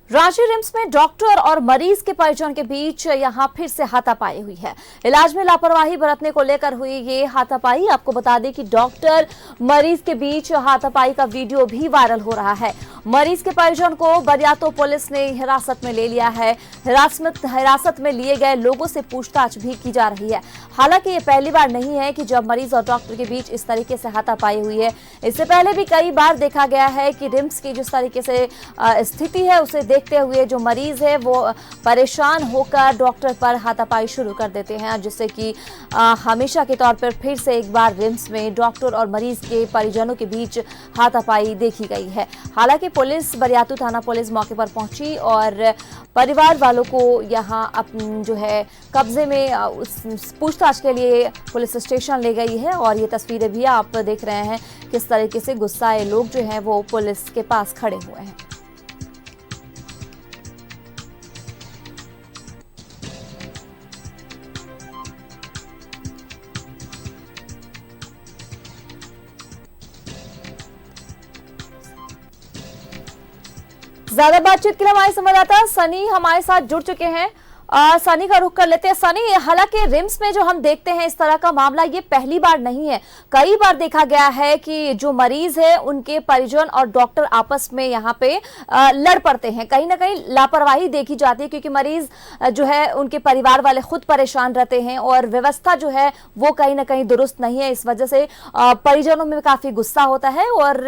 Ranchi RIMS में doctor और मरीज के परिजन के बीच यहां फिर से हाथापाई हुई है। इलाज में लापरवाही बरतने को लेकर हुई ये हाथापाई। आपको बता दें कि डॉक्टर मरीज के बीच हाथापाई का वीडियो भी वायरल हो रहा है। मरीज के परिजन को बरियातो पुलिस ने हिरासत में ले लिया है। हिरासत में लिए गए लोगों से पूछताछ भी की जा रही है। हालांकि ये पहली बार नहीं है कि जब मरीज और डॉक्टर के बीच इस तरीके से हाथापाई हुई है। इससे पहले भी कई बार देखा गया है कि रिम्स की जिस तरीके से स्थिति है उसे देखते हुए जो मरीज है वो परेशान होकर डॉक्टर पर हाथापाई शुरू कर देते हैं, जिससे कि हमेशा के तौर पर फिर से एक बार रिम्स में डॉक्टर और मरीज के परिजनों के बीच हाथापाई देखी गई है। हालांकि पुलिस, बरियातू थाना पुलिस मौके पर पहुंची और परिवार वालों को यहां जो है कब्जे में पूछताछ के लिए पुलिस स्टेशन ले गई है। और ये तस्वीरें भी आप देख रहे हैं किस तरीके से गुस्साए लोग जो हैं वो पुलिस के पास खड़े हुए हैं। ज्यादा बातचीत के लिए हमारे संवाददाता सनी हमारे साथ जुड़ चुके हैं। सनी का रुख कर लेते हैं। सनी, हालांकि रिम्स में जो हम देखते हैं इस तरह का मामला ये पहली बार नहीं है। कई बार देखा गया है कि जो मरीज है उनके परिजन और डॉक्टर आपस में यहाँ पे लड़ पड़ते हैं। कहीं ना कहीं लापरवाही देखी जाती है क्योंकि मरीज जो है उनके परिवार वाले खुद परेशान रहते हैं और व्यवस्था जो है वो कहीं ना कहीं दुरुस्त नहीं है। इस वजह से परिजनों में काफी गुस्सा होता है और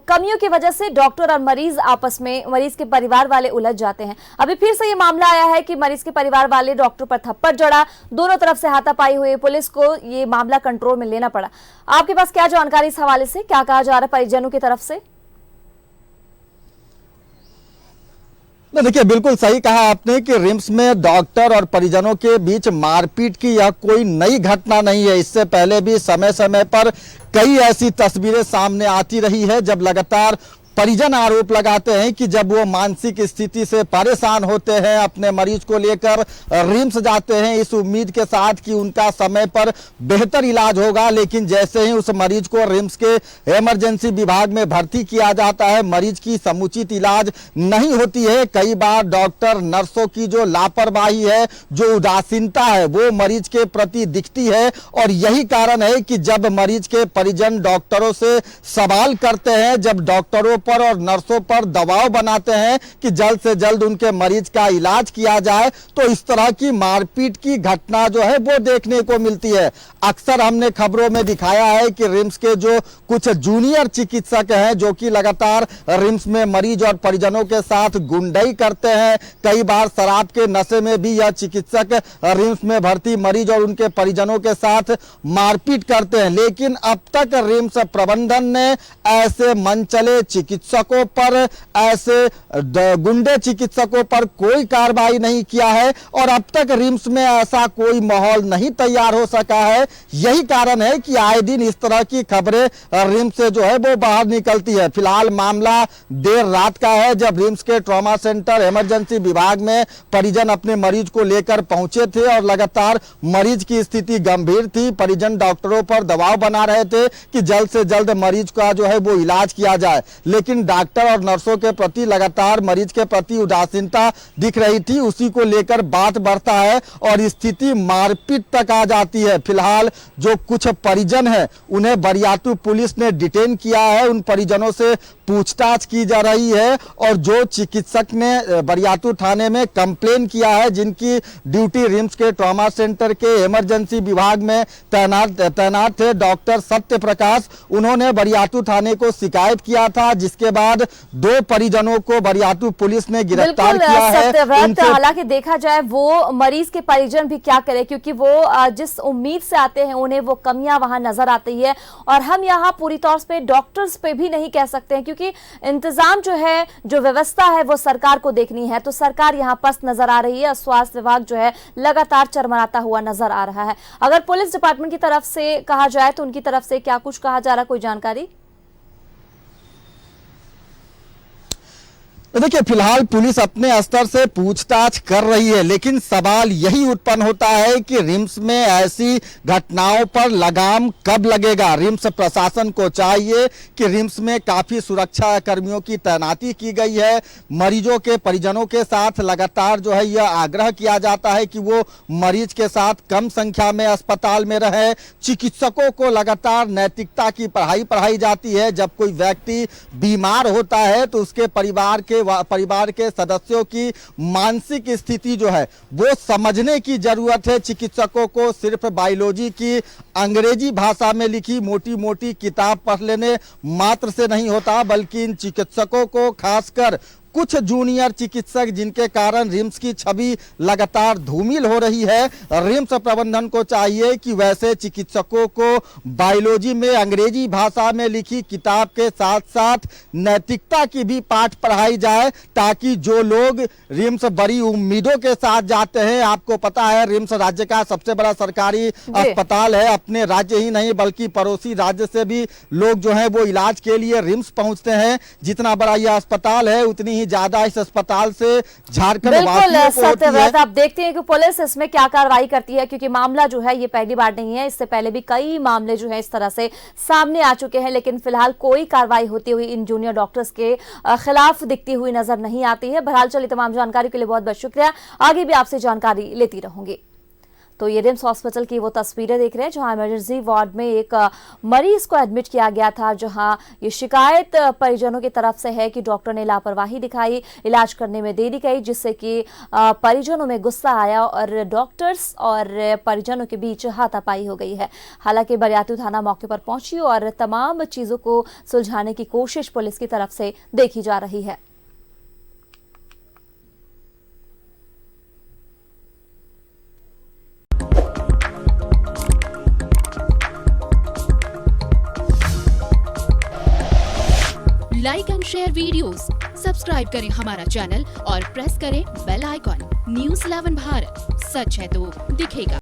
कमियों की वजह से डॉक्टर और मरीज आपस में, मरीज के परिवार वाले उलझ जाते हैं। अभी फिर से ये मामला आया है कि मरीज के परिवार वाले डॉक्टर पर थप्पड़ जड़ा, दोनों तरफ से हाथापाई हुई, पुलिस को ये मामला कंट्रोल में लेना पड़ा। आपके पास क्या जानकारी इस हवाले से, क्या कहा जा रहा है परिजनों की तरफ से? देखिए, बिल्कुल सही कहा आपने कि रिम्स में डॉक्टर और परिजनों के बीच मारपीट की यह कोई नई घटना नहीं है। इससे पहले भी समय समय पर कई ऐसी तस्वीरें सामने आती रही है जब लगातार परिजन आरोप लगाते हैं कि जब वो मानसिक स्थिति से परेशान होते हैं, अपने मरीज को लेकर रिम्स जाते हैं इस उम्मीद के साथ कि उनका समय पर बेहतर इलाज होगा, लेकिन जैसे ही उस मरीज को रिम्स के इमरजेंसी विभाग में भर्ती किया जाता है, मरीज की समुचित इलाज नहीं होती है। कई बार डॉक्टर नर्सों की जो लापरवाही है, जो उदासीनता है, वो मरीज के प्रति दिखती है। और यही कारण है कि जब मरीज के परिजन डॉक्टरों से सवाल करते हैं, जब डॉक्टरों पर और नर्सों पर दबाव बनाते हैं कि जल्द से जल्द उनके मरीज का इलाज किया जाए, तो इस तरह की मारपीट की घटना जो है वो देखने को मिलती है। अक्सर हमने खबरों में दिखाया है कि रिम्स के जो कुछ जूनियर चिकित्सक हैं जो कि लगातार रिम्स में मरीज और परिजनों के साथ गुंडई करते हैं। कई बार शराब के नशे में भी यह चिकित्सक रिम्स में भर्ती मरीज और उनके परिजनों के साथ मारपीट करते हैं, लेकिन अब तक रिम्स प्रबंधन ने ऐसे मनचले चिकित्सकों पर, ऐसे गुंडे चिकित्सकों पर कोई कार्रवाई नहीं किया है और अब तक रिम्स में ऐसा कोई माहौल नहीं तैयार हो सका है। यही कारण है कि आए दिन इस तरह की खबरें रिम्स से जो है वो बाहर निकलती है। फिलहाल मामला देर रात का है जब रिम्स के ट्रॉमा सेंटर इमरजेंसी विभाग में परिजन अपने मरीज को लेकर पहुंचे थे और लगातार मरीज की स्थिति गंभीर थी। परिजन डॉक्टरों पर दबाव बना रहे थे कि जल्द से जल्द मरीज का जो है वो इलाज किया जाए, लेकिन डॉक्टर और नर्सों के प्रति लगातार मरीज के प्रति उदासीनता दिख रही थी। उसी को लेकर बात बढ़ता है और स्थिति मारपीट तक आ जाती है। फिलहाल जो कुछ परिजन हैं उन्हें बरियातू पुलिस ने डिटेन किया है, उन परिजनों से पूछताछ की जा रही है और जो चिकित्सक ने बरियातू थाने में कंप्लेन किया है, जिनकी ड्यूटी रिम्स के ट्रॉमा सेंटर के इमरजेंसी विभाग में तैनात थे डॉक्टर सत्य प्रकाश, उन्होंने बरियातू थाने को शिकायत किया था, जिसके बाद दो परिजनों को बरियातू पुलिस ने गिरफ्तार किया है। हालांकि देखा जाए वो मरीज के परिजन भी क्या करें, क्योंकि वो जिस उम्मीद से आते हैं उन्हें वो कमियां वहां नजर आती है। और हम यहाँ पूरी तौर पे डॉक्टर्स पे भी नहीं कह सकते हैं क्योंकि इंतजाम जो है, जो व्यवस्था है वो सरकार को देखनी है। तो सरकार यहाँ पस्त नजर आ रही है, स्वास्थ्य विभाग जो है लगातार चरमराता हुआ नजर आ रहा है। अगर पुलिस डिपार्टमेंट की तरफ से कहा जाए तो उनकी तरफ से क्या कुछ कहा जा रहा है, कोई जानकारी? तो देखिए फिलहाल पुलिस अपने स्तर से पूछताछ कर रही है, लेकिन सवाल यही उत्पन्न होता है कि रिम्स में ऐसी घटनाओं पर लगाम कब लगेगा। रिम्स प्रशासन को चाहिए कि रिम्स में काफी सुरक्षा कर्मियों की तैनाती की गई है। मरीजों के परिजनों के साथ लगातार जो है यह आग्रह किया जाता है कि वो मरीज के साथ कम संख्या में अस्पताल में रहे। चिकित्सकों को लगातार नैतिकता की पढ़ाई जाती है। जब कोई व्यक्ति बीमार होता है तो उसके परिवार के सदस्यों की मानसिक स्थिति जो है वो समझने की जरूरत है। चिकित्सकों को सिर्फ बायोलॉजी की अंग्रेजी भाषा में लिखी मोटी मोटी किताब पढ़ लेने मात्र से नहीं होता, बल्कि इन चिकित्सकों को खासकर कुछ जूनियर चिकित्सक जिनके कारण रिम्स की छवि लगातार धूमिल हो रही है। रिम्स प्रबंधन को चाहिए कि वैसे चिकित्सकों को बायोलॉजी में अंग्रेजी भाषा में लिखी किताब के साथ साथ नैतिकता की भी पाठ पढ़ाई जाए, ताकि जो लोग रिम्स बड़ी उम्मीदों के साथ जाते हैं, आपको पता है रिम्स राज्य का सबसे बड़ा सरकारी अस्पताल है। अपने राज्य ही नहीं बल्कि पड़ोसी राज्य से भी लोग जो है वो इलाज के लिए रिम्स पहुंचते हैं। जितना बड़ा यह अस्पताल है उतनी ज्यादा इस अस्पताल से झारखंड वासियों को होती है। आप देखते हैं कि पुलिस इसमें क्या कार्रवाई करती है, क्योंकि मामला जो है ये पहली बार नहीं है, इससे पहले भी कई मामले जो है इस तरह से सामने आ चुके हैं, लेकिन फिलहाल कोई कार्रवाई होती हुई इन जूनियर डॉक्टर्स के खिलाफ दिखती हुई नजर नहीं आती है। बहरहाल चलिए, तमाम जानकारी के लिए बहुत बहुत शुक्रिया, आगे भी आपसे जानकारी लेती रहूंगी। तो ये रिम्स हॉस्पिटल की वो तस्वीरें देख रहे हैं जहां इमरजेंसी वार्ड में एक मरीज को एडमिट किया गया था, जहां ये शिकायत परिजनों की तरफ से है कि डॉक्टर ने लापरवाही दिखाई, इलाज करने में देरी की, जिससे कि परिजनों में गुस्सा आया और डॉक्टर्स और परिजनों के बीच हाथापाई हो गई है। हालांकि बरियातू थाना मौके पर पहुंची और तमाम चीजों को सुलझाने की कोशिश पुलिस की तरफ से देखी जा रही है। Like and share videos, subscribe करें हमारा चैनल और प्रेस करें बेल आइकॉन। न्यूज़ 11 भारत, सच है तो दिखेगा।